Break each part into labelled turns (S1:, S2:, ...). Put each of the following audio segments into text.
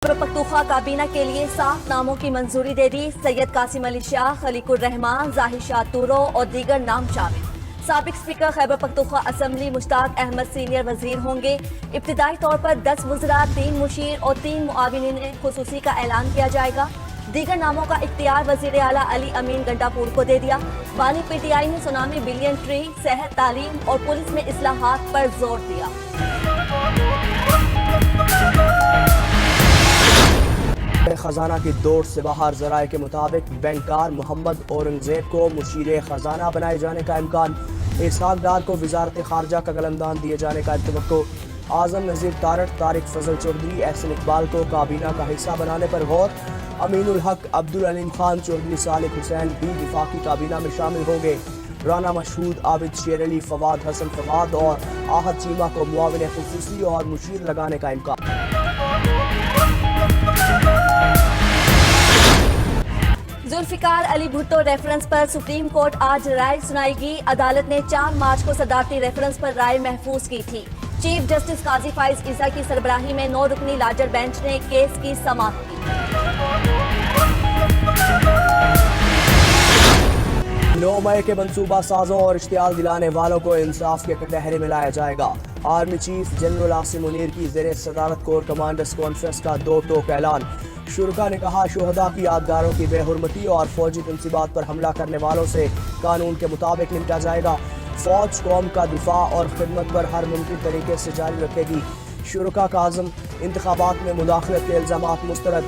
S1: पख्तूनख्वा काबीना के लिए 7 नामों की मंजूरी दे दी। सैयद कासिम अली शाह, खलीकुर रहमान, जाहिर शाह तूरो और दीगर नाम शामिल। साबिक speaker Khyber Pakhtunkhwa assembly Mushtaq Ahmad senior वजीर होंगे। इब्तिदाई तौर पर 10 वज़रा, 3 मुशीर और 3 मुआविनीन खुसूसी का ऐलान किया जाएगा। दीगर नामों का इख्तियार वजीर आला अली अमीन गंडापुर को दे दिया। बानी PTI ने सुनामी बिलियन ट्री, सेहत, तालीम और पुलिस में इस्लाहात पर जोर दिया।
S2: खजाना की दौड़ से बाहर जराये के मुताबिक बैंकार मोहम्मद औरंगजेब को मुशीर खजाना बनाए जाने का इम्कान। इसहाक डार को वजारत खारजा का कलमदान दिए जाने का तवक्को। आजम नज़ीर तारड़, तारिक फजल चौधरी, एहसन इकबाल को काबीना का हिस्सा बनाने पर गौर। अमीनुल हक, अब्दुल अलीम खान चौधरी, सालिक हुसैन भी विफाकी काबीना में शामिल होंगे। राना मशहूद, आबिद शेर अली, फवाद हसन फवाद और आहद चीमा को मुआविन खुसूसी और मुशीर लगाने का इम्कान।
S1: जुल्फिकार अली भुट्टो रेफरेंस पर सुप्रीम कोर्ट आज राय सुनाएगी। अदालत ने 4 मार्च को सदारती रेफरेंस पर राय महफूज की थी। चीफ जस्टिस काजी फाइज ईसा की सरबराही में 9 रुकनी लार्जर बेंच ने केस की समाप्त की।
S2: 9 मई के मंसूबा साजों और इश्तियाल दिलाने वालों को इंसाफ के कटहरे में लाया जाएगा। Army chief general Asim Munir की ज़ेरे सदारत कोर कमांडर्स कॉन्फ्रेंस का 2 टोक ऐलान। शुरका ने कहा, शुहदा की यादगारों की बेहुरमती और फौजी तनसीबात पर हमला करने वालों से कानून के मुताबिक निपटा जाएगा। फौज कौम का दिफा और खिदमत पर हर मुमकिन तरीके से जारी रखेगी। शुरका का आज़म, इंतखाबात में मुदाखलत के इल्ज़ामात मुस्तरद।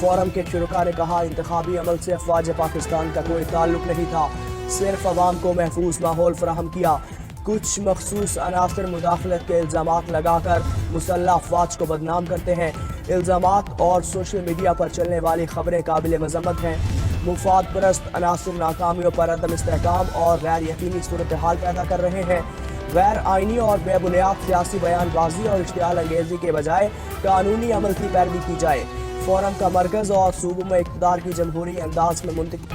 S2: फोरम के शुरका ने कहा, इंतखाबी अमल से अफवाज पाकिस्तान का कोई ताल्लुक नहीं था, सिर्फ अवाम को महफूज माहौल फराहम किया। कुछ मखसूस अनासर मुदाखलत के इल्ज़ामात लगाकर मुसल्लह अफवाज को बदनाम करते हैं। इल्ज़ामात और सोशल मीडिया पर चलने वाली खबरें काबिल मज़म्मत हैं। मुफाद परस्त अनासर नाकामियों पर अदम इस्तेहकाम और गैर यकीनी सूरत हाल पैदा कर रहे हैं। गैर आइनी और बेबुनियाद सियासी बयानबाजी और इश्तियाल अंगेजी के बजाय कानूनी अमल की पैरवी की जाए। फोरम का मरकज़ और सूबों में इक़्तिदार की जमहूरी अंदाज में मुंतकिल।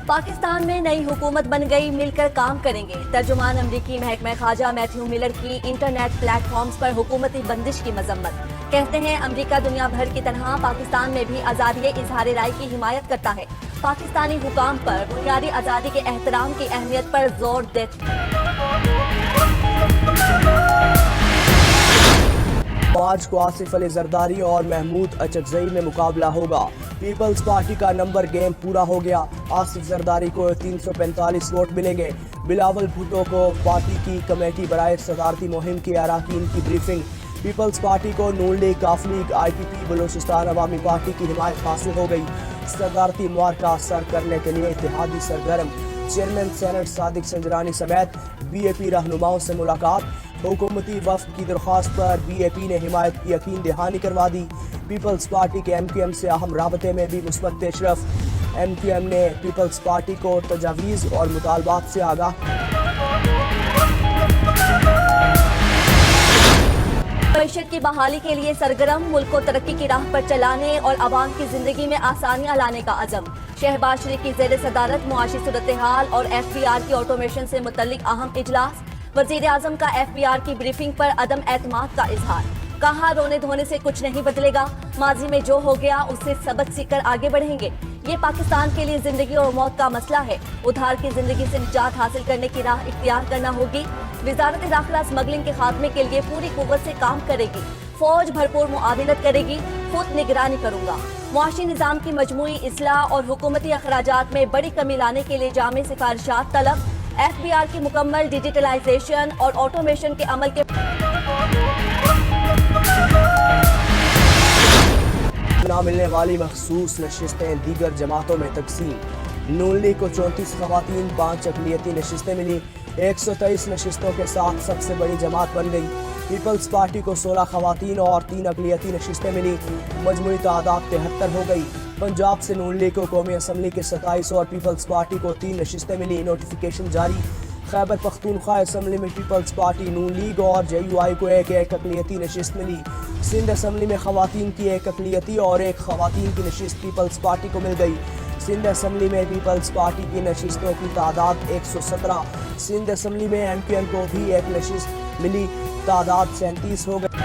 S1: पाकिस्तान में नई हुकूमत बन गई, मिलकर काम करेंगे। तर्जुमान अमरीकी महकमा खारजा मैथ्यू मिलर की इंटरनेट प्लेटफॉर्म्स पर हुकूमती बंदिश की मजम्मत। कहते हैं, अमरीका दुनिया भर की तरह पाकिस्तान में भी आज़ादी इजहार राय की हिमायत करता है। पाकिस्तानी हुकाम पर बुनियादी आज़ादी के एहतराम की अहमियत पर जोर देते।
S2: 5 को आसिफ अली जरदारी और महमूद अचकजई में मुकाबला होगा। पीपल्स पार्टी का नंबर गेम पूरा हो गया। आसिफ जरदारी को 345 वोट मिलेंगे। बिलावल भुट्टो को पार्टी की कमेटी बराए सदारती मुहिम के अरकान की ब्रीफिंग। पीपल्स पार्टी को नून लीग, काफ लीग, IPP, बलूचिस्तान अवामी पार्टी की हिमायत हासिल हो गई। सदारती मुआरका सर करने के लिए इत्तेहादी सरगर्म। चेयरमैन सेनेट सादिक संजरानी समेत BAP रहनुमाओं से मुलाकात। हुकूमती वफ़द की दरख्वास्त पर BAP ने हिमायत की यकीन दहानी करवा दी। पीपल्स पार्टी के MQM से अहम राबते में भी मुस्बत पेशरफ। MQM ने पीपल्स पार्टी को तजावीज़ और मुतालबात से आगाह।
S1: मईशत की बहाली के लिए सरगर्म, मुल्क को तरक्की की राह पर चलाने और आवाम की जिंदगी में आसानियां लाने का अज़म। शहबाज शरीफ की ज़ेर सदारत मुआशी सूरत हाल और FBR की ऑटोमेशन से मुतल्लिक अहम इजलास। वज़ीर आज़म का FBR की ब्रीफिंग पर अदम एतमाद का इजहार। कहा, रोने धोने से कुछ नहीं बदलेगा, माजी में जो हो गया उससे सबक सीखकर आगे बढ़ेंगे। ये पाकिस्तान के लिए जिंदगी और मौत का मसला है। उधार की जिंदगी से निजात हासिल करने की राह इख्तियार करना होगी। वजारत दाखिला स्मगलिंग के खात्मे के लिए पूरी कुव्वत से काम करेगी। फौज भरपूर मुआविनत करेगी। खुद निगरानी करूंगा। मुआशी निज़ाम की मजमूई इस्लाह और हुकूमती अखराजात में बड़ी कमी लाने के लिए जामे सिफारिशात तलब। FBR की मुकम्मल डिजिटलाइजेशन और ऑटोमेशन के अमल के
S2: ना मिलने वाली मखसूस नशिस्तें दीगर जमातों में तकसीम। नून लीग को 34 खवातीन, 5 अक़लियती नशिस्तें मिली। 123 नशिस्तों के साथ सबसे बड़ी जमात बन गई। पीपल्स पार्टी को 16 खवातीन और 3 अक़लियती नशिस्तें मिली। मजमूई तादाद 73 हो गई। पंजाब से नून लीग को कौमी असम्बली के 27 और पीपल्स पार्टी को 3 नशिस्तें मिली। नोटिफिकेशन जारी। खैबर पख्तूनख्वा असम्बली में पीपल्स पार्टी, नून लीग और JUI को एक अक़लियती नशिस्त मिली। सिंध असम्बली में खवातीन की 1 अक़लियती और 1 खवातीन की नशिस्त पीपल्स पार्टी को मिल गई। सिंध असम्बली में पीपल्स पार्टी की नशिस्तों की तादाद 117। सिंध असम्बली में MQM को भी 1 नशिस्त मिली। تعداد 37 ہو گئی۔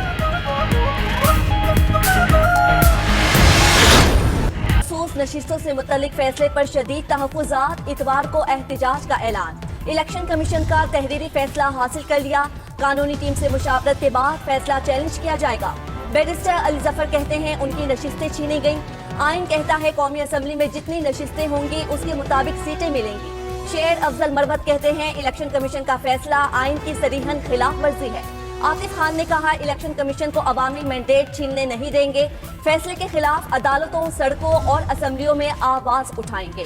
S1: مخصوص نشستوں سے متعلق فیصلے پر شدید تحفظات، اتوار کو احتجاج کا اعلان۔ الیکشن کمیشن کا تحریری فیصلہ حاصل کر لیا، قانونی ٹیم سے مشاورت کے بعد فیصلہ چیلنج کیا جائے گا۔ بیرسٹر علی ظفر کہتے ہیں ان کی نشستیں چھینی گئیں۔ آئین کہتا ہے قومی اسمبلی میں جتنی نشستیں ہوں گی اس کے مطابق سیٹیں ملیں گی۔ شیر افضل مروت کہتے ہیں الیکشن کمیشن کا فیصلہ آئین کی صریحاً خلاف ورزی ہے۔ آصف خان نے کہا الیکشن کمیشن کو عوامی مینڈیٹ چھیننے نہیں دیں گے، فیصلے کے خلاف عدالتوں، سڑکوں اور اسمبلیوں میں آواز اٹھائیں گے۔